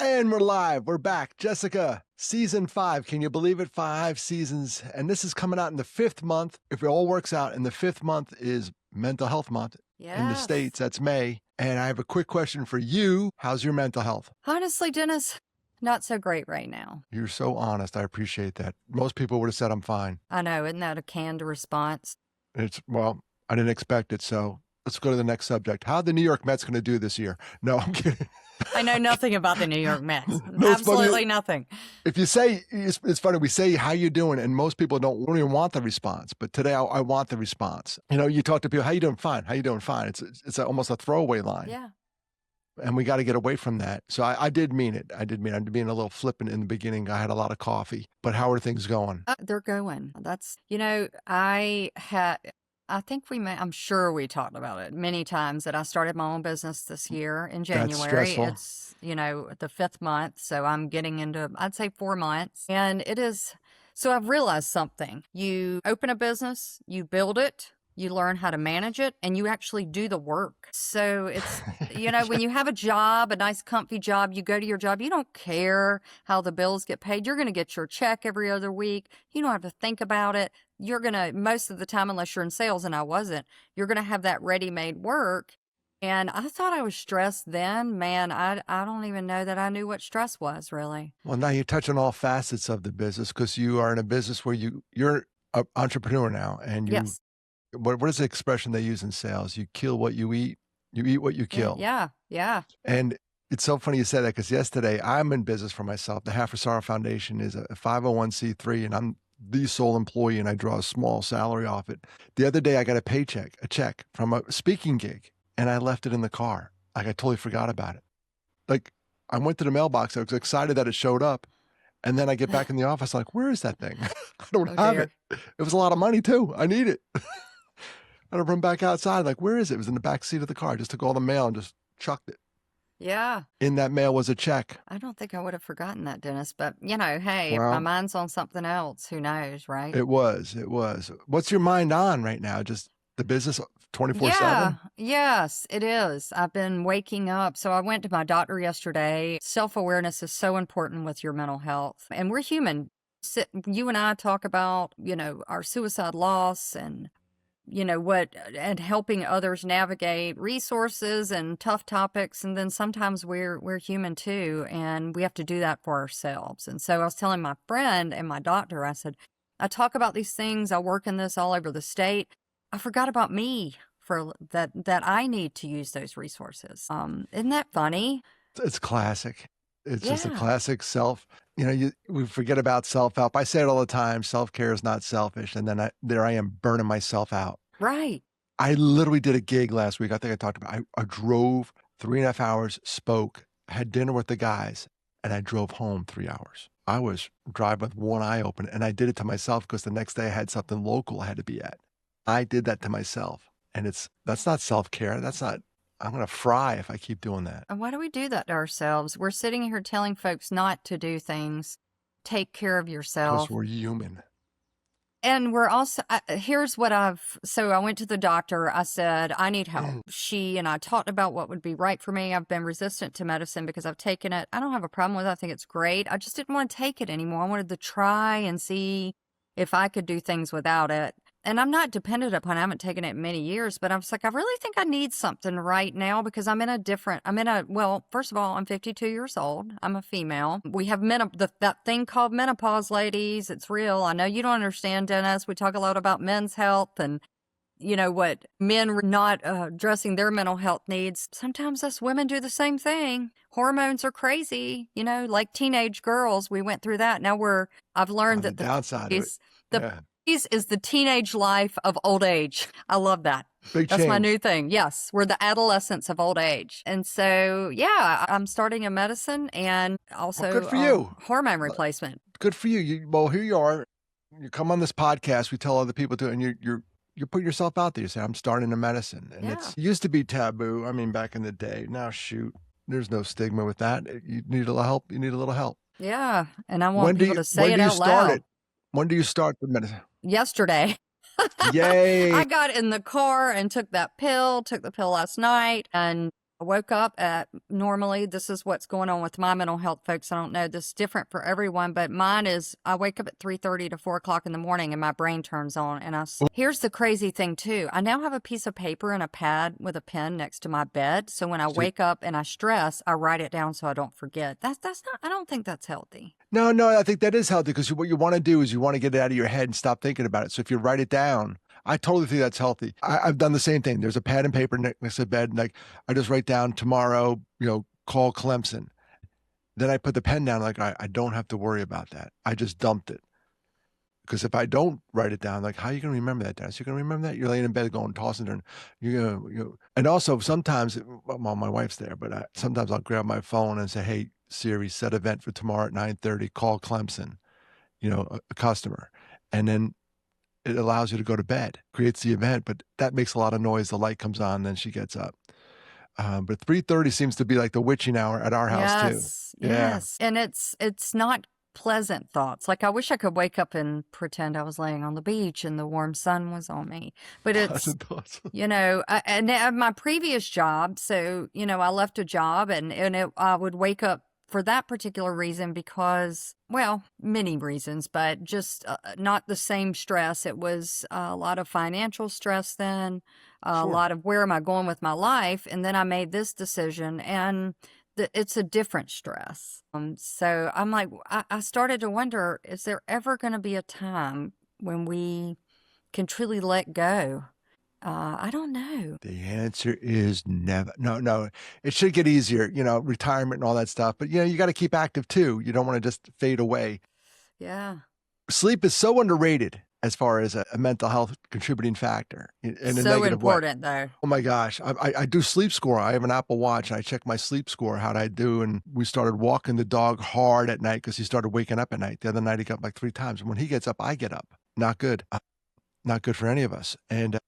And we're live. We're back. Jessica, season 5. Can you believe it? 5 seasons. And this is coming out in the 5th month. If it all works out, and the 5th month is Mental Health Month. In the Yes. States, that's May. And I have a quick question for you. How's your mental health? Honestly, Dennis, not so great right now. You're so honest. I appreciate that. Most people would have said I'm fine. I know, isn't that a canned response? Well, I didn't expect it. So let's go to the next subject. How are the New York Mets going to do this year? No, I'm kidding. I know nothing about the New York Mets. No, it's funny. Absolutely nothing. If you say, it's funny, we say, how you doing? And most people don't even want the response. But today I want the response. You know, you talk to people, how you doing? Fine. How you doing? Fine. It's almost a throwaway line. Yeah. And we got to get away from that. So I did mean it. I'm being a little flippant in the beginning. I had a lot of coffee. But how are things going? They're going. I think I'm sure we talked about it many times that I started my own business this year in January. That's stressful. It's, the 5th month. So I'm getting into, I'd say 4 months. And it is, so I've realized something. You open a business, you build it, you learn how to manage it, and you actually do the work. So it's, when you have a job, a nice comfy job, you go to your job, you don't care how the bills get paid. You're going to get your check every other week. You don't have to think about it. You're going to, most of the time, unless you're in sales, and I wasn't, you're going to have that ready-made work. And I thought I was stressed then. Man, I don't even know that I knew what stress was, really. Well, now you're touching all facets of the business because you are in a business where you're an entrepreneur now. And Yes. What is the expression they use in sales? You kill what you eat what you kill. Yeah. And it's so funny you said that because yesterday I'm in business for myself. The Half for Sorrow Foundation is a 501c3, and I'm the sole employee, and I draw a small salary off it. The other day I got a check from a speaking gig, and I left it in the car. Like I totally forgot about it. Like I went to the mailbox. I was excited that it showed up. And then I get back in the office like, where is that thing? I don't have dear. it. It was a lot of money too. I need it. And I run back outside, like, where is it? It was in the back seat of the car. I just took all the mail and just chucked it. Yeah. In that mail was a check. I don't think I would have forgotten that, Dennis. But, hey, if Well, my mind's on something else, who knows, right? It was. What's your mind on right now? Just the business 24/7? Yeah. Yes, it is. I've been waking up. So I went to my doctor yesterday. Self-awareness is so important with your mental health. And we're human. You and I talk about, our suicide loss and and helping others navigate resources and tough topics. And then sometimes we're human too, and we have to do that for ourselves. And so I was telling my friend and my doctor, I said, I talk about these things. I work in this all over the state. I forgot about me for that I need to use those resources. Isn't that funny? It's classic. It's just a Yeah. classic self. We forget about self-help. I say it all the time. Self-care is not selfish. And then there I am burning myself out. Right. I literally did a gig last week. I think I talked about I drove 3.5 hours, spoke, had dinner with the guys, and I drove home 3 hours. I was driving with one eye open, and I did it to myself because the next day I had something local I had to be at. I did that to myself. And that's not self-care. I'm going to fry if I keep doing that. And why do we do that to ourselves? We're sitting here telling folks not to do things. Take care of yourself. Because we're human. And we're also, here's what so I went to the doctor. I said, I need help. She and I talked about what would be right for me. I've been resistant to medicine because I've taken it. I don't have a problem with it. I think it's great. I just didn't want to take it anymore. I wanted to try and see if I could do things without it. And I'm not dependent upon it. I haven't taken it in many years, but I was like, I really think I need something right now because well, first of all, I'm 52 years old. I'm a female. We have that thing called menopause, ladies. It's real. I know you don't understand, Dennis. We talk a lot about men's health and, what men are not addressing their mental health needs. Sometimes us women do the same thing. Hormones are crazy, like teenage girls. We went through that. Now I've learned that the downside of it. is the teenage life of old age. I love that. Big That's change. my new thing. Yes, we're the adolescents of old age. And so, yeah, I'm starting a medicine and also good for you. Hormone replacement. Good for you. Well, here you are. You come on this podcast. We tell other people to, and you're putting yourself out there. You say, I'm starting a medicine. And it used to be taboo. I mean, back in the day. Now, shoot, there's no stigma with that. You need a little help. You need a little help. Yeah, and I want people to say it out loud. When do you start the medicine? Yesterday. Yay. I got in the car and took the pill last night, and I woke up at normally this is what's going on with my mental health, folks. I don't know, this is different for everyone, but mine is I wake up at 3:30 to 4 o'clock in the morning and my brain turns on. And here's the crazy thing too. I now have a piece of paper and a pad with a pen next to my bed. So when I wake up and I stress, I write it down so I don't forget. That's not, I don't think that's healthy. No, I think that is healthy because what you want to do is you want to get it out of your head and stop thinking about it. So if you write it down, I totally think that's healthy. I've done the same thing. There's a pad and paper next to bed. And like I just write down tomorrow, call Clemson. Then I put the pen down. Like I don't have to worry about that. I just dumped it. Because if I don't write it down, like how are you going to remember that, Dennis? You're going to remember that? You're laying in bed going, tossing and and also sometimes, well, my wife's there, but sometimes I'll grab my phone and say, hey, Siri, set event for tomorrow at 9:30, call Clemson, a customer. And then it allows you to go to bed, creates the event, but that makes a lot of noise. The light comes on, then she gets up. But 3:30 seems to be like the witching hour at our house too. Yeah. Yes. And it's not pleasant thoughts. Like I wish I could wake up and pretend I was laying on the beach and the warm sun was on me. But it's, and at my previous job, so, I left a job and I would wake up for that particular reason because, well, many reasons, but just not the same stress. It was a lot of financial stress then, a lot of where am I going with my life? And then I made this decision and it's a different stress. So I'm like, I started to wonder, is there ever going to be a time when we can truly let go? I don't know. The answer is never. No. It should get easier, retirement and all that stuff. But, you got to keep active too. You don't want to just fade away. Yeah. Sleep is so underrated as far as a mental health contributing factor in a So negative way. important though. Oh my gosh. I do sleep score. I have an Apple Watch and I check my sleep score. How'd I do? And we started walking the dog hard at night because he started waking up at night. The other night he got up like 3 times. And when he gets up, I get up. Not good. Not good for any of us. And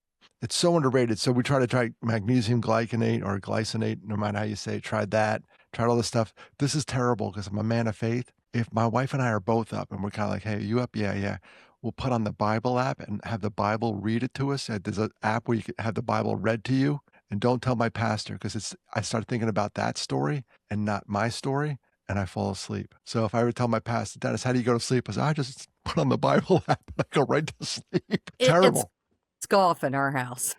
it's so underrated. So we try magnesium glycinate or glycinate, no matter how you say it. Tried that. Tried all this stuff. This is terrible because I'm a man of faith. If my wife and I are both up and we're kind of like, hey, are you up? Yeah. We'll put on the Bible app and have the Bible read it to us. There's an app where you can have the Bible read to you. And don't tell my pastor because I start thinking about that story and not my story, and I fall asleep. So if I ever tell my pastor, Dennis, how do you go to sleep? I say, I just put on the Bible app and I go right to sleep. Terrible. It's golf in our house.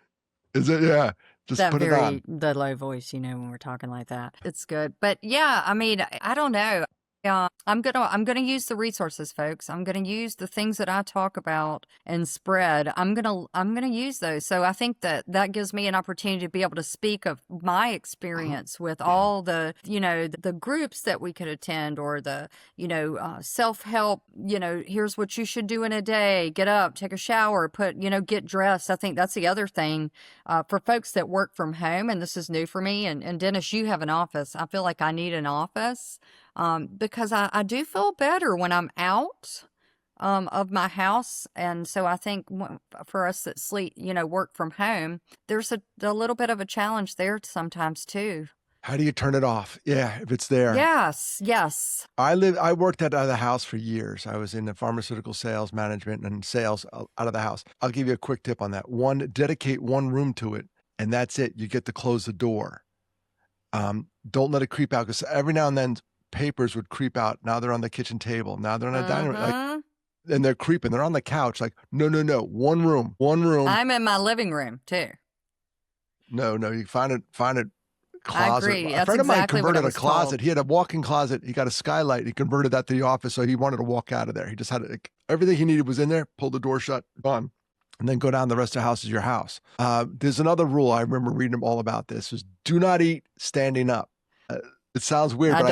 Is it? Yeah. Just that put it on. The low voice, when we're talking like that. It's good. But yeah, I mean, I don't know. I'm gonna use the resources, folks. I'm gonna use the things that I talk about and spread. I'm gonna use those. So I think that gives me an opportunity to be able to speak of my experience with all the the groups that we could attend or the self-help. Here's what you should do in a day: get up, take a shower, get dressed. I think that's the other thing for folks that work from home, and this is new for me. And Dennis, you have an office. I feel like I need an office. Because I do feel better when I'm out of my house. And so I think for us that work from home, there's a little bit of a challenge there sometimes too. How do you turn it off? Yeah, if it's there. Yes. I worked out of the house for years. I was in the pharmaceutical sales management and sales out of the house. I'll give you a quick tip on that. Dedicate one room to it, and that's it. You get to close the door. Don't let it creep out because every now and then, papers would creep out. Now they're on the kitchen table. Now they're on the dining room. And they're creeping. They're on the couch. Like, no. One room. I'm in my living room too. No. You find it. Closet. I agree. A friend of mine converted a closet. Told. He had a walk-in closet. He got a skylight. He converted that to the office. So he wanted to walk out of there. He just had everything he needed was in there. Pulled the door shut. Gone. And then go down. The rest of the house is your house. There's another rule. I remember reading all about this. Is do not eat standing up. It sounds weird, but I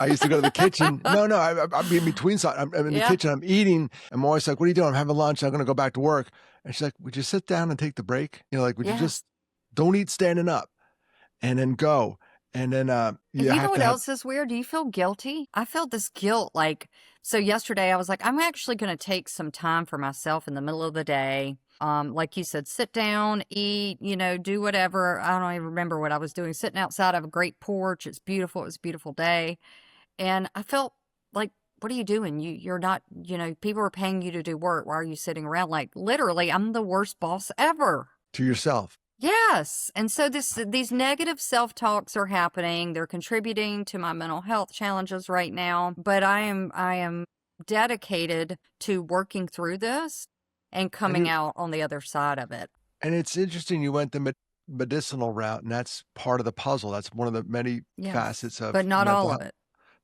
used to go to the kitchen. No, I'm in between. I'm in the kitchen. I'm eating. I'm always like, what are you doing? I'm having lunch. I'm going to go back to work. And she's like, would you sit down and take the break? Would you just don't eat standing up and then go. And then, you know what else is weird? Do you feel guilty? I felt this guilt. So yesterday I was like, I'm actually going to take some time for myself in the middle of the day. Like you said, sit down, eat, do whatever. I don't even remember what I was doing. Sitting outside, I have a great porch. It's beautiful. It was a beautiful day. And I felt like, what are you doing? You're not, people are paying you to do work. Why are you sitting around? Like literally, I'm the worst boss ever. To yourself. Yes. And so these negative self-talks are happening. They're contributing to my mental health challenges right now, but I am dedicated to working through this and And coming out on the other side of it. it's interesting you went the medicinal route, and that's part of the puzzle. That's one of the many Yes, facets but of not mental all of health. it.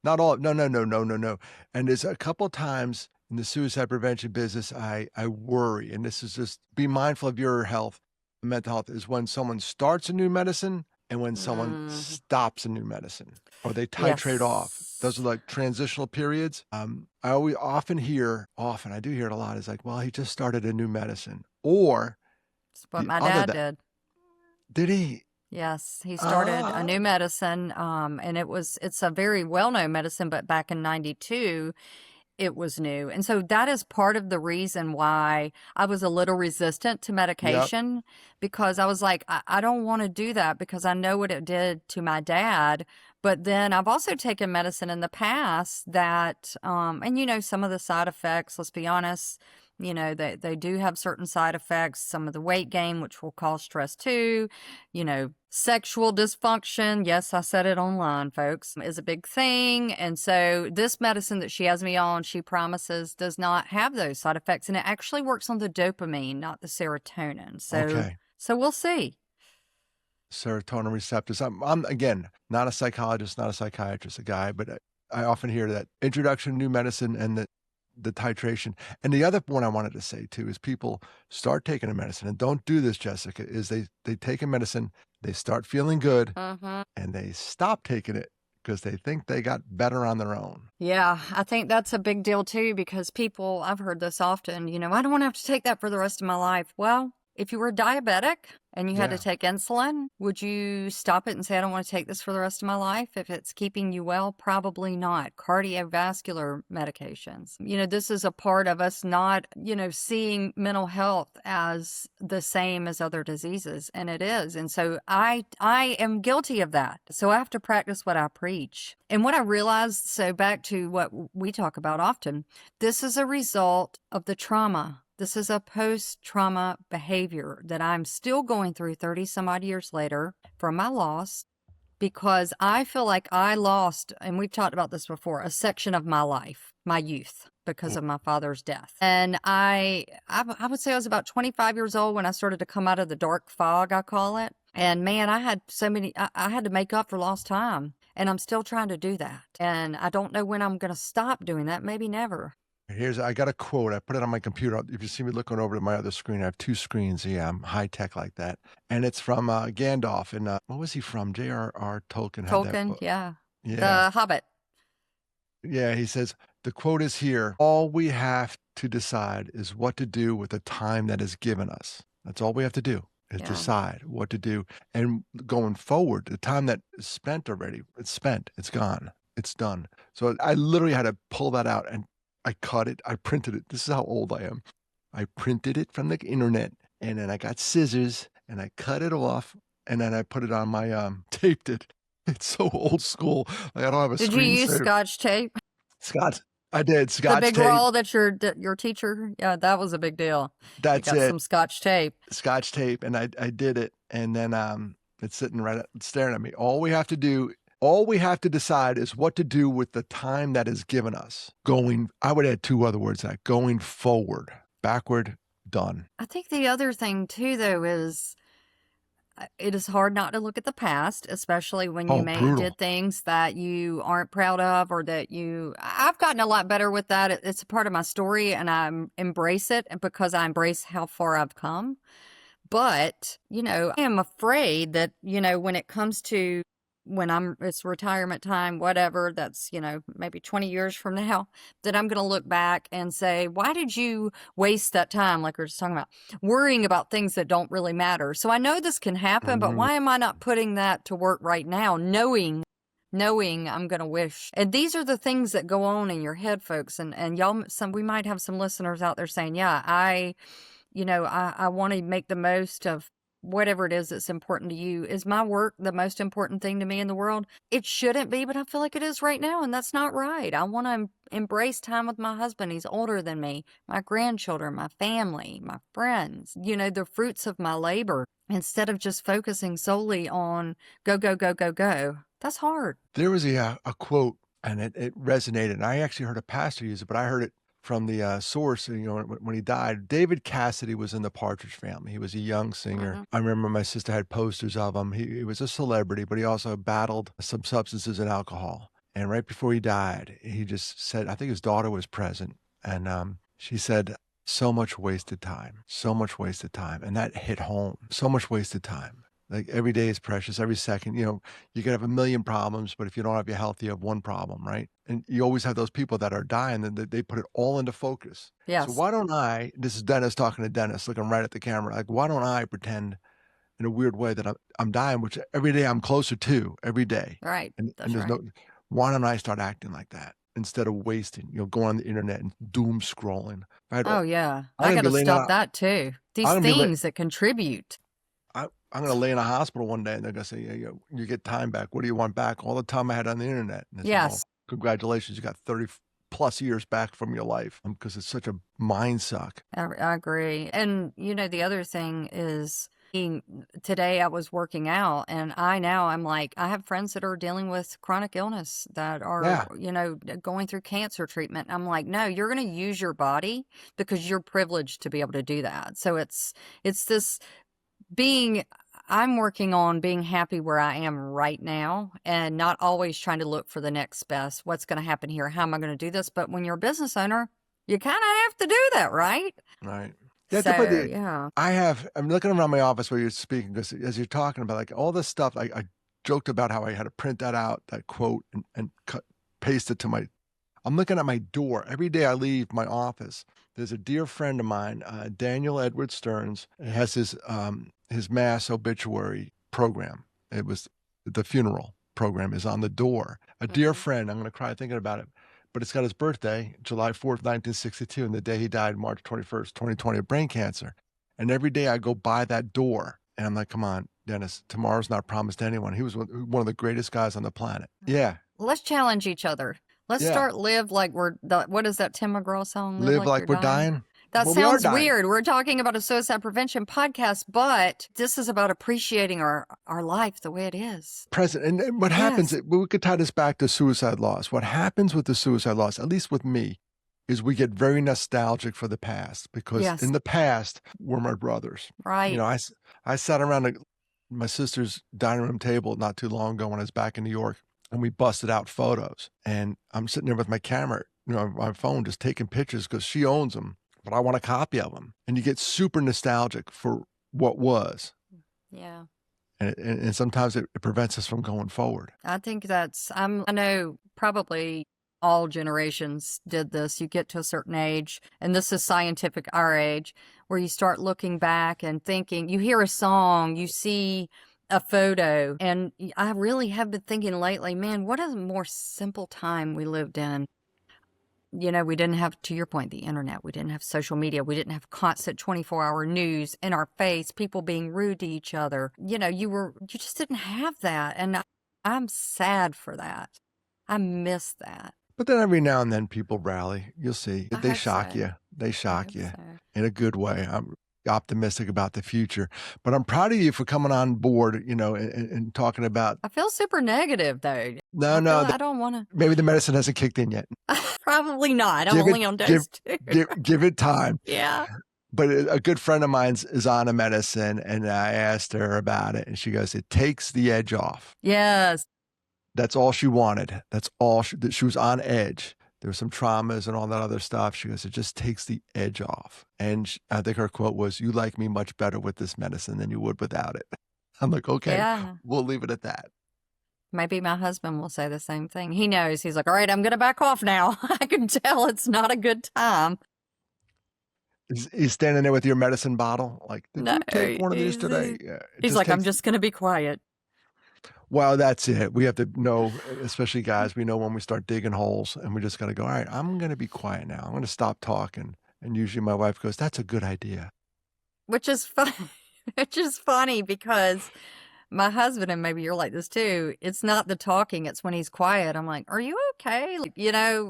Not all no, no, no, no, no, no. And there's a couple times in the suicide prevention business, I worry, and this is just be mindful of your health, mental health, is when someone starts a new medicine and when someone Mhm. stops a new medicine or they titrate off. Those are Yes. like transitional periods. I always often hear, often I do hear it a lot, is like, well, he just started a new medicine. Or It's what the my other dad that did. did he? Yes, he started a Ah, new medicine, and it's a very well-known medicine, but back in 92, it was new. And so that is part of the reason why I was a little resistant to yep. medication because I was like, I don't want to do that because I know what it did to my dad. But then I've also taken medicine in the past that, and some of the side effects, let's be honest, they do have certain side effects, some of the weight gain, which will cause stress too, sexual dysfunction. Yes, I said it online, folks, is a big thing. And so this medicine that she has me on, she promises does not have those side effects. And it actually works on the dopamine, not the serotonin. So, Okay. so we'll see. Serotonin receptors. I'm again not a psychologist, not a psychiatrist, a guy, but I often hear that introduction to new medicine and the titration. And the other one I wanted to say too is people start taking a medicine and don't do this, Jessica, is they take a medicine, they start feeling good, Hmm. and they stop taking it because they think they got better on their own. Yeah, I think that's a big deal too because I've heard this often, I don't want to have to take that for the rest of my life. Well, if you were diabetic and you had to Yeah. take insulin, would you stop it and say, I don't want to take this for the rest of my life? If it's keeping you well, probably not. Cardiovascular medications. This is a part of us not, seeing mental health as the same as other diseases. And it is. And so I am guilty of that. So I have to practice what I preach. And what I realized, so back to what we talk about often, this is a result of the trauma. This is a post-trauma behavior that I'm still going through 30 some odd years later from my loss because I feel like I lost, and we've talked about this before, a section of my life, my youth, because Mm. of my father's death. And I would say I was about 25 years old when I started to come out of the dark fog, I call it. And man, I had I had to make up for lost time. And I'm still trying to do that. And I don't know when I'm going to stop doing that. Maybe never. I got a quote. I put it on my computer. If you see me looking over to my other screen, I have two screens. Yeah, I'm high tech like that. And it's from Gandalf. And what was he from? J.R.R. Tolkien had that Tolkien, book. yeah. Yeah. The Hobbit. Yeah. He says, the quote is here: all we have to decide is what to do with the time that is given us. That's all we have to do is Yeah. decide what to do. And going forward, the time that is spent already, it's spent, it's gone, it's done. So I literally had to pull that out and I cut it, I printed it. This is how old I am. I printed it from the internet and then I got scissors and I cut it off and then I put it on my taped it. It's so old school. Like I don't have a Did you use screensaver. Scotch tape? Scotch. I did The Scotch big tape. roll that your teacher, yeah, that was a big deal. You That's got it. some Scotch tape. Scotch tape, and I did it, and then it's sitting staring at me. All we have to decide is what to do with the time that is given us. I would add two other words to that. Going forward, backward, done. I think the other thing too, though, is it is hard not to look at the past, especially when you Oh, may brutal. did things that you aren't proud of or that I've gotten a lot better with that. It's a part of my story and I embrace it because I embrace how far I've come. But, I am afraid that, when it comes to it's retirement time, whatever, that's, maybe 20 years from now, that I'm going to look back and say, why did you waste that time? Like we are just talking about worrying about things that don't really matter. So I know this can happen, but Mm, why am I not putting that to work right now, knowing I'm going to wish. And these are the things that go on in your head, folks. And y'all, we might have some listeners out there saying, yeah, I want to make the most of whatever it is that's important to you. Is my work the most important thing to me in the world? It shouldn't be, but I feel like it is right now, and that's not right. I want to embrace time with my husband. He's older than me, my grandchildren, my family, my friends, the fruits of my labor, instead of just focusing solely on go, go, go, go, go. That's hard. There was a quote, and it resonated, and I actually heard a pastor use it, but I heard it from the source, when he died. David Cassidy was in the Partridge Family. He was a young singer. Hmm. I remember my sister had posters of him. He was a celebrity, but he also battled some substances and alcohol. And right before he died, he just said, I think his daughter was present, and she said, so much wasted time, so much wasted time. And that hit home. So much wasted time. Like every day is precious, every second. You could have a million problems, but if you don't have your health, you have one problem, right? And you always have those people that are dying and they put it all into focus. So Yes. why don't this is Dennis talking to Dennis, looking right at the camera, like, why don't I pretend in a weird way that I'm dying, which every day I'm closer to every day. Right. And That's there's right. why don't I start acting like that instead of wasting, going on the internet and doom scrolling. I had, Oh, yeah. I'm I going got to to be laying stop out, that too. These I'm going to be things that contribute. I'm going to lay in a hospital one day and they're going to say, yeah, you get time back. What do you want back? All the time I had on the internet. And I said, well, Yes. congratulations. You got 30 plus years back from your life because it's such a mind suck. I agree. And, the other thing is today I was working out and I'm like, I have friends that are dealing with chronic illness that are, Yeah. going through cancer treatment. I'm like, no, you're going to use your body because you're privileged to be able to do that. So it's this I'm working on being happy where I am right now and not always trying to look for the next best. What's going to happen here? How am I going to do this? But when you're a business owner, you kind of have to do that, right? Right. Yeah. So, yeah. I'm looking around my office where you're speaking because as you're talking about like all this stuff, I joked about how I had to print that out, that quote and paste it to I'm looking at my door. Every day I leave my office, there's a dear friend of mine, Daniel Edward Stearns, has his mass obituary program. It was the funeral program is on the door. A dear Mhm. friend, I'm going to cry thinking about it, but it's got his birthday, July 4th, 1962, and the day he died, March 21st, 2020, of brain cancer. And every day I go by that door and I'm like, come on, Dennis, tomorrow's not promised to anyone. He was one of the greatest guys on the planet. Yeah. Let's challenge each other. Let's Yeah. start live like what is that Tim McGraw song? Live Live like like you're we're dying. dying. That Well, we are sounds dying. weird. We're talking about a suicide prevention podcast, but this is about appreciating our life the way it is. Present. And what happens, Yes. we could tie this back to suicide loss. What happens with the suicide loss, at least with me, is we get very nostalgic for the past because Yes. in the past were my brothers. Right. I sat around my sister's dining room table not too long ago when I was back in New York and we busted out photos. And I'm sitting there with my camera, my phone, just taking pictures because she owns them, but I want a copy of them. And you get super nostalgic for what was. Yeah. And sometimes it prevents us from going forward. I think I know probably all generations did this. You get to a certain age, and this is scientific, our age, where you start looking back and thinking, you hear a song, you see a photo, and I really have been thinking lately, man, what a more simple time we lived in. We didn't have, to your point, the internet. We didn't have social media. We didn't have constant 24-hour news in our face, people being rude to each other. You just didn't have that. And I'm sad for that. I miss that. But then every now and then people rally. You'll see. I They hope shock so. you. They I shock hope you so. in a good way. I'm optimistic about the future. But I'm proud of you for coming on board, and talking about, I feel super negative, though. no, no, I don't want maybe the medicine hasn't kicked in yet. to. Probably not. I'm Give it, only on give, dose 2. give it time. Yeah. But a good friend of mine's is on a medicine, and I asked her about it, and she goes, "It takes the edge off." Yes. That's all she wanted. That's all she was on edge. There were some traumas and all that other stuff. She goes, "It just takes the edge off." And I think her quote was, "You like me much better with this medicine than you would without it." I'm like, okay, Yeah. we'll leave it at that. Maybe my husband will say the same thing. He knows. He's like, all right, I'm going to back off now. I can tell it's not a good time. He's standing there with your medicine bottle, like, "Did No, you take one of these today?" Yeah, it he's just like, I'm takes. just going to be quiet. Well, that's it. We have to know, especially guys, we know when we start digging holes and we just got to go, all right, I'm going to be quiet now. I'm going to stop talking. And usually my wife goes, "That's a good idea." Which is fine. Which is funny because my husband, and maybe you're like this too, it's not the talking, it's when he's quiet. I'm like, "Are you okay?" Like,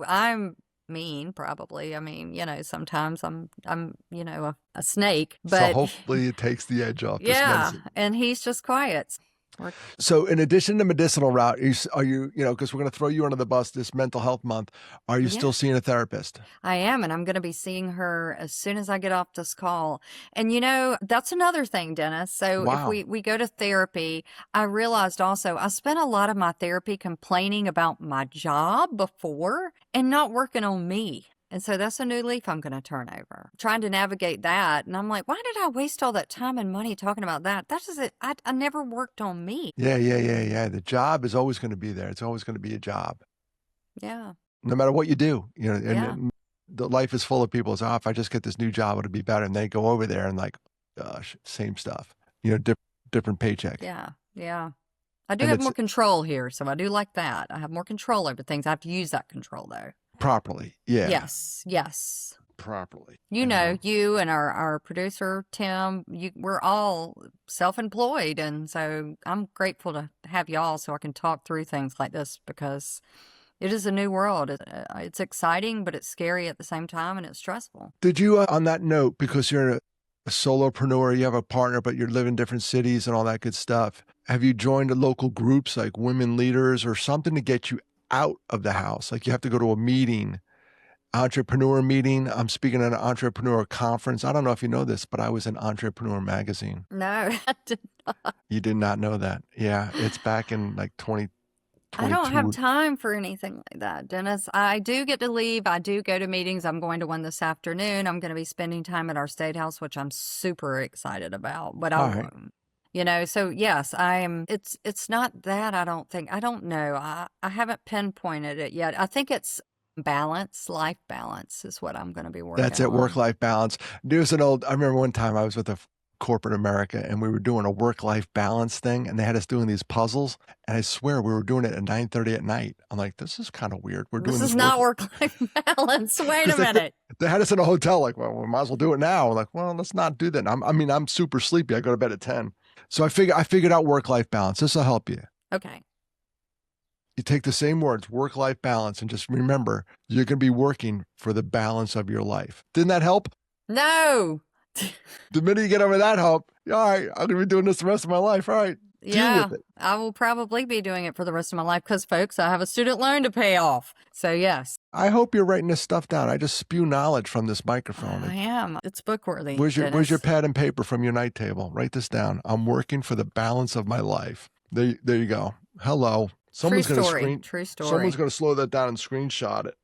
I'm mean, probably. I mean, sometimes I'm a snake, So but hopefully it takes the edge off this yeah, medicine. and he's just quiet. We're So in addition to medicinal route, are you, because we're going to throw you under the bus this mental health month, are you Yeah, still seeing a therapist? I am, and I'm going to be seeing her as soon as I get off this call. And that's another thing, Dennis. So if Wow. we go to therapy, I realized also I spent a lot of my therapy complaining about my job before and not working on me. And so that's a new leaf I'm going to turn over, trying to navigate that. And I'm like, why did I waste all that time and money talking about that? That's just it. I never worked on me. Yeah, yeah, yeah, yeah. The job is always going to be there. It's always going to be a job, Yeah. no matter what you do. Yeah. And the life is full of people. So if I just get this new job, it'll be better. And they go over there and like, gosh, same stuff. Different paycheck. Yeah. Yeah. I do And have it's more control here, so I do like that. I have more control over things. I have to use that control, though. properly. Yeah, Yes, yes. properly. You and our producer, Tim, we're all self-employed, and so I'm grateful to have y'all so I can talk through things like this because it is a new world. It's exciting, but it's scary at the same time, and it's stressful. Did you, on that note, because you're a solopreneur, you have a partner, but you live in different cities and all that good stuff. Have you joined local groups like women leaders or something to get you out of the house? Like you have to go to a meeting, entrepreneur meeting. I'm speaking at an entrepreneur conference. I don't know if you know this, but I was in Entrepreneur Magazine. No, I did not. You did not know that. Yeah, it's back in like I don't have 2022. time for anything like that, Dennis. I do get to leave. I do go to meetings. I'm going to one this afternoon. I'm going to be spending time at our state house, which I'm super excited about. But All right. so yes, it's not that I don't think. I don't know. I haven't pinpointed it yet. I think it's life balance is what I'm going to be That's working it, on. work-life balance. I remember one time I was with a corporate America and we were doing a work-life balance thing and they had us doing these puzzles. And I swear we were doing it at 9:30 at night. I'm like, this is kind of weird. We're This doing is this not work-life balance. Wait a because minute. they had us in a hotel. Like, well, we might as well do it now. I'm like, well, let's not do that. I'm super sleepy. I go to bed at 10. So I figured out work-life balance. This will help you. Okay. You take the same words, work-life balance, and just remember, you're going to be working for the balance of your life. Didn't that help? No. The minute you get over that hump, all right, I'm going to be doing this the rest of my life. All right, deal Yeah, with it. I will probably be doing it for the rest of my life because, folks, I have a student loan to pay off. So, yes, I hope you're writing this stuff down. I just spew knowledge from this I microphone. am. It's book worthy. Where's your Dennis. pad and paper from your night table? Write this down. I'm working for the balance of my life. There you go. Hello. True Someone's going to story. True story. Someone's going to slow that down and screenshot it.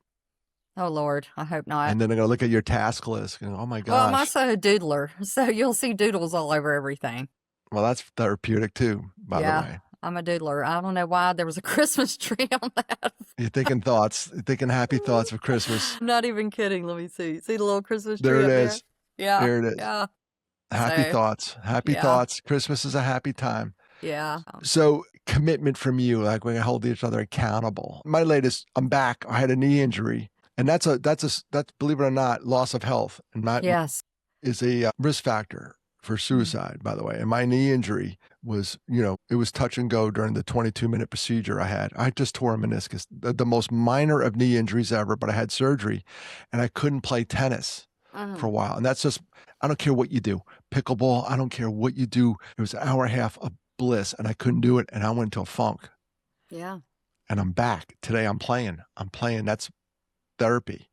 Oh, Lord. I hope not. And then they're going to look at your task list and, oh my Well, I'm gosh. also a doodler, so you'll see doodles all over everything. Well, that's therapeutic too, by the way. I'm a doodler. I don't know why there was a Christmas tree on that. You're thinking thoughts, you're thinking happy thoughts of Christmas. I'm not even kidding. Let me see. See the little Christmas tree There it up there? is. Yeah. There it is. Yeah. Happy So, thoughts. Happy yeah. thoughts. Christmas is a happy time. Yeah. So commitment from you, like we hold each other accountable. My latest, I'm back. I had a knee injury, and that's believe it or not, loss of health, and Yes. is a risk factor for suicide, by the way. And my knee injury was, it was touch and go during the 22-minute procedure I had. I just tore a meniscus, the most minor of knee injuries ever, but I had surgery, and I couldn't play tennis for a while. And that's just, I don't care what you do, pickleball, I don't care what you do. It was an hour and a half of bliss, and I couldn't do it, and I went into a funk. Yeah. And I'm back. Today I'm playing. That's therapy.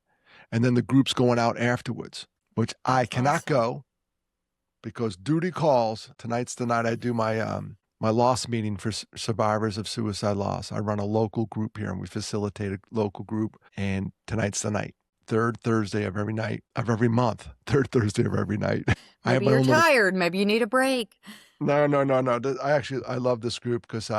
And then the group's going out afterwards, which I cannot go because duty calls. Tonight's the night I do my my loss meeting for survivors of suicide loss. I run a local group here, and we facilitate a local group, and tonight's the night. Third Thursday of every night of every month. Third Thursday of every night. Maybe you're tired. Maybe you need a break. No. I love this group because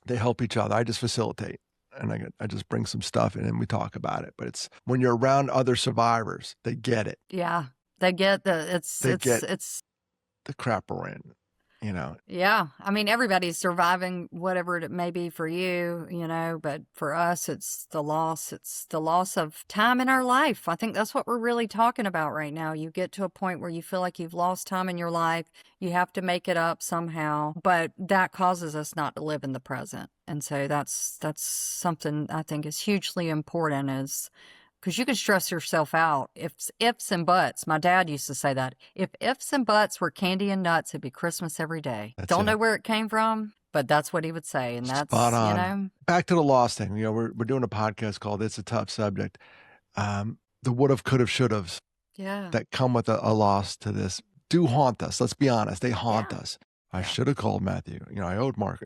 they help each other. I just facilitate, and I just bring some stuff in and we talk about it. But it's when you're around other survivors, they get it. Yeah, they get the They get the crap we're in. you know. Yeah. I mean, everybody's surviving whatever it may be for you, but for us, it's the loss. It's the loss of time in our life. I think that's what we're really talking about right now. You get to a point where you feel like you've lost time in your life. You have to make it up somehow, but that causes us not to live in the present. And so that's something I think is hugely important, is because you can stress yourself out. If ifs and buts, my dad used to say that. If ifs and buts were candy and nuts, it'd be Christmas every day. That's Don't know it. where it came from, but that's what he would say. And Spot on. that's. Back to the loss thing. We're doing a podcast called "It's a Tough Subject." The would have, could have, should have Yeah. that come with a loss to this do haunt us. Let's be honest, they haunt Yeah. us. I Yeah. should have called Matthew. I owed Mark.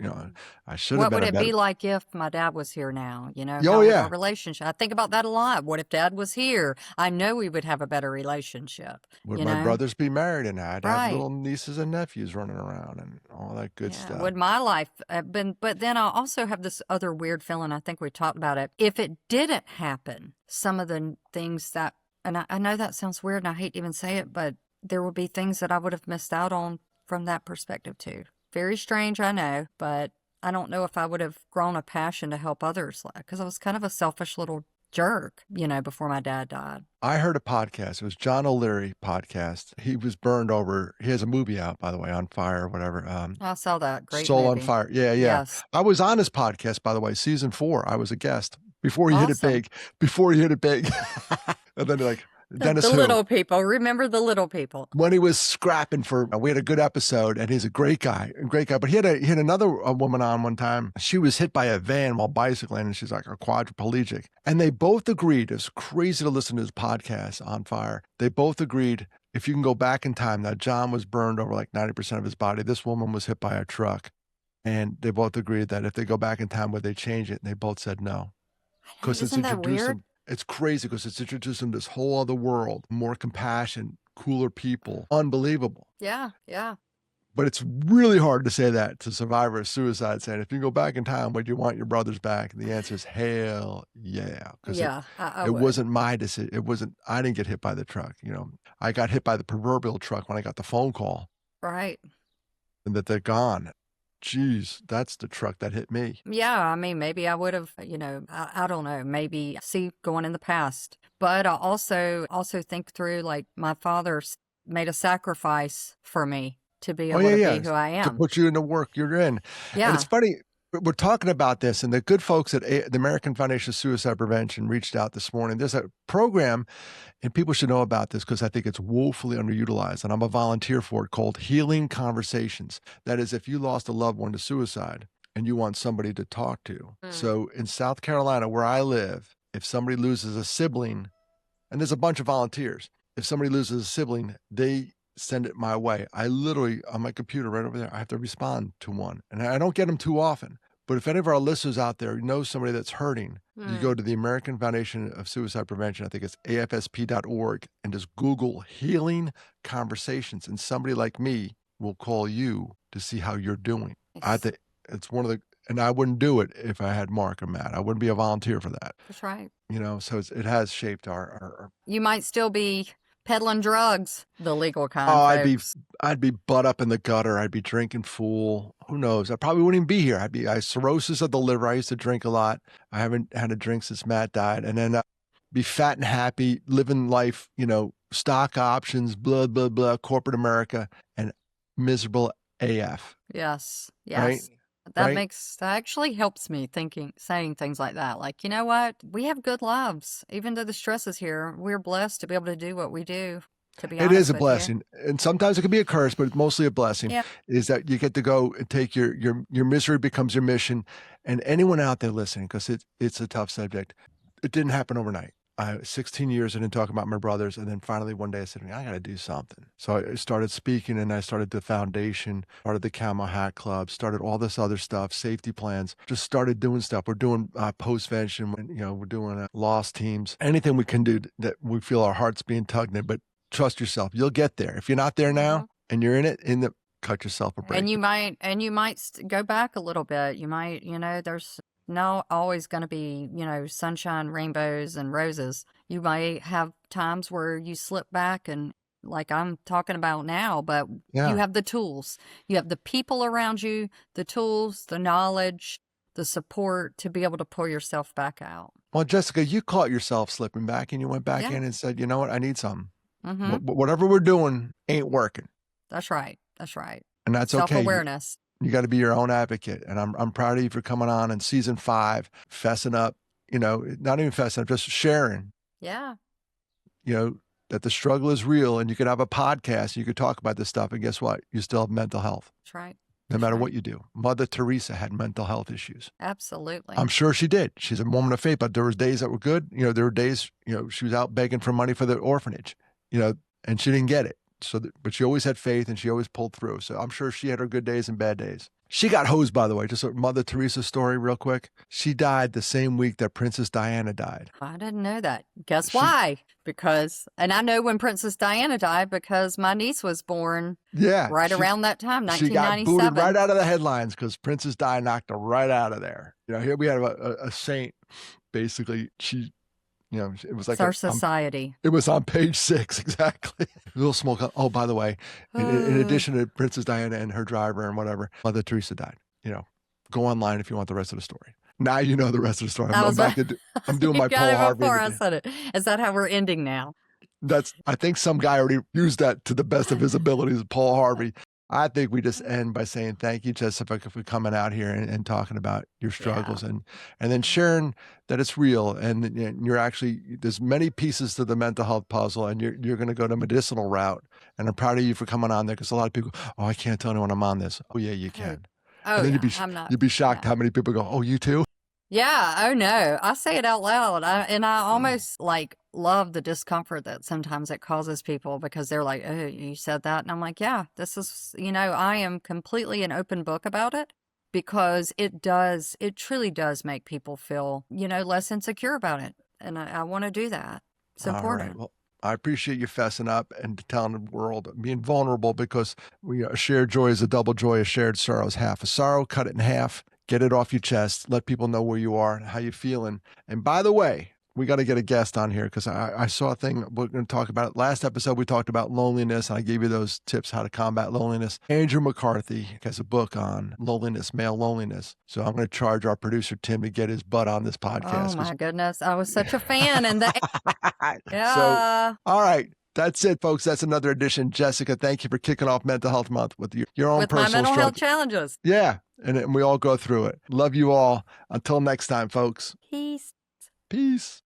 I should have What been would a it better. be like if my dad was here now? Oh How would our yeah. relationship? I think about that a lot. What if dad was here? I know we would have a better relationship, Would you my know? brothers be married and I'd have Right. little nieces and nephews running around and all that good Yeah. stuff. Would my life have been, but then I also have this other weird feeling. I think we talked about it. If it didn't happen, some of the things that, and I know that sounds weird and I hate to even say it, but there would be things that I would have missed out on from that perspective too. Very strange, I know, but I don't know if I would have grown a passion to help others, because I was kind of a selfish little jerk, before my dad died. I heard a podcast. It was John O'Leary podcast. He was burned over. He has a movie out, by the way, On Fire or whatever. I saw that. Great Soul on movie. Fire. Yeah, yeah. Yes. I was on his podcast, by the way, season 4. I was a guest before he hit it Awesome. big. Before he hit it big. And then like, Dennis The who? little people. Remember the little people. When he was scrapping for, we had a good episode, and he's a great guy. But he had another woman on one time. She was hit by a van while bicycling, and she's like a quadriplegic. And they both agreed. It's crazy to listen to his podcast, On Fire. They both agreed, if you can go back in time. Now, John was burned over like 90% of his body. This woman was hit by a truck. And they both agreed that if they go back in time, would they change it? And they both said no. Because it's Isn't that introduced weird? them. It's crazy because it's introduced them to this whole other world, more compassion, cooler people, unbelievable. Yeah, yeah. But it's really hard to say that to survivor of suicide, saying, if you go back in time, would you want your brothers back? And the answer is hell yeah. Because Yeah, I it would. wasn't my decision. I didn't get hit by the truck. I got hit by the proverbial truck when I got the phone call Right. and that they're gone. Geez, that's the truck that hit me. Yeah, I mean, maybe I would have, I don't know, maybe going in the past. But I also think through, like, my father made a sacrifice for me to be Oh, able to yeah. be who I To am. put you in the work you're in. And Yeah. it's funny, we're talking about this, and the good folks at the American Foundation of Suicide Prevention reached out this morning. There's a program, and people should know about this because I think it's woefully underutilized, and I'm a volunteer for it, called Healing Conversations. That is, if you lost a loved one to suicide and you want somebody to talk to. So in South Carolina, where I live, if somebody loses a sibling, and there's a bunch of volunteers, if somebody loses a sibling, they send it my way. I literally, on my computer right over there, I have to respond to one. And I don't get them too often. But if any of our listeners out there know somebody that's hurting, you go to the American Foundation of Suicide Prevention, I think it's afsp.org, and just Google Healing Conversations. And somebody like me will call you to see how you're doing. I think it's one of the, and I wouldn't do it if I had Mark or Matt. I wouldn't be a volunteer for that. That's right. So it has shaped our You might still be peddling drugs, the legal kind. Oh, folks. I'd be butt up in the gutter. I'd be drinking full. Who knows? I probably wouldn't even be here. I cirrhosis of the liver. I used to drink a lot. I haven't had a drink since Matt died. And then be fat and happy, living life, stock options, blah, blah, blah, corporate America, and miserable AF. Yes. Right? That actually helps me saying things like that. Like, you know what? We have good lives. Even though the stress is here, we're blessed to be able to do what we do, to be honest. It is a with blessing. And sometimes it can be a curse, but it's mostly a blessing. Yeah. Is that you get to go and take your misery becomes your mission. And anyone out there listening, because it's a tough subject, it didn't happen overnight. 16 years I didn't talk about my brothers. And then finally one day I said, I got to do something. So I started speaking, and I started the foundation, started the Camel Hat Club, started all this other stuff, safety plans, just started doing stuff. We're doing postvention, we're doing lost teams, anything we can do that we feel our hearts being tugged in, but trust yourself. You'll get there. If you're not there now and you're in it, cut yourself a break. And you might go back a little bit. You might, there's not always going to be, sunshine, rainbows, and roses. You might have times where you slip back and like I'm talking about now, but you Yeah. have the tools. You have the people around you, the tools, the knowledge, the support to be able to pull yourself back out. Well, Jessica, you caught yourself slipping back and you went back Yeah. in and said, you know what? I need something. Mm-hmm. Whatever we're doing ain't working. That's right. That's right. And that's okay. Self-awareness. You got to be your own advocate. And I'm proud of you for coming on in season 5, fessing up, not even fessing up, just sharing, Yeah. that the struggle is real and you could have a podcast. You could talk about this stuff. And guess what? You still have mental health, That's right. no matter right. what you do. Mother Teresa had mental health issues. Absolutely. I'm sure she did. She's a woman of faith, but there was days that were good. There were days, she was out begging for money for the orphanage, and she didn't get it. But she always had faith and she always pulled through. So I'm sure she had her good days and bad days. She got hosed, by the way. Just a Mother Teresa story real quick. She died the same week that Princess Diana died. I didn't know that. Guess why? And I know when Princess Diana died because my niece was born right around that time, 1997. She got booted right out of the headlines because Princess Di knocked her right out of there. Here we have a saint. Basically, it was like it's our society. It was on page 6, exactly. A little small. Oh, by the way, in addition to Princess Diana and her driver and whatever, Mother Teresa died. Go online if you want the rest of the story. Now you know the rest of the story. I'm doing my Paul Harvey. Before I said it. Is that how we're ending now? I think some guy already used that to the best of his abilities, Paul Harvey. I think we just end by saying thank you, Jessica, for coming out here and talking about your struggles and then sharing that it's real and you're actually, there's many pieces to the mental health puzzle and you're going to go the medicinal route. And I'm proud of you for coming on there because a lot of people, oh, I can't tell anyone I'm on this. Oh, yeah, you can. Oh, and then yeah, you'd be shocked how many people go, oh, you too? Yeah. Oh, no. I say it out loud. I almost love the discomfort that sometimes it causes people because they're like, oh, you said that. And I'm like, yeah, this is, I am completely an open book about it because it truly does make people feel, less insecure about it. And I want to do that. It's important. All right. Well, I appreciate you fessing up and telling the world, being vulnerable because a shared joy is a double joy, a shared sorrow is half a sorrow. Cut it in half, get it off your chest, let people know where you are and how you're feeling. And by the way, we got to get a guest on here because I saw a thing. We're going to talk about it. Last episode, we talked about loneliness. And I gave you those tips how to combat loneliness. Andrew McCarthy has a book on loneliness, male loneliness. So I'm going to charge our producer, Tim, to get his butt on this podcast. Oh, my goodness. I was such a fan. And yeah. So, all right. That's it, folks. That's another edition. Jessica, thank you for kicking off Mental Health Month with your own personal my mental struggle. health challenges. Yeah. And we all go through it. Love you all. Until next time, folks. Peace. Peace.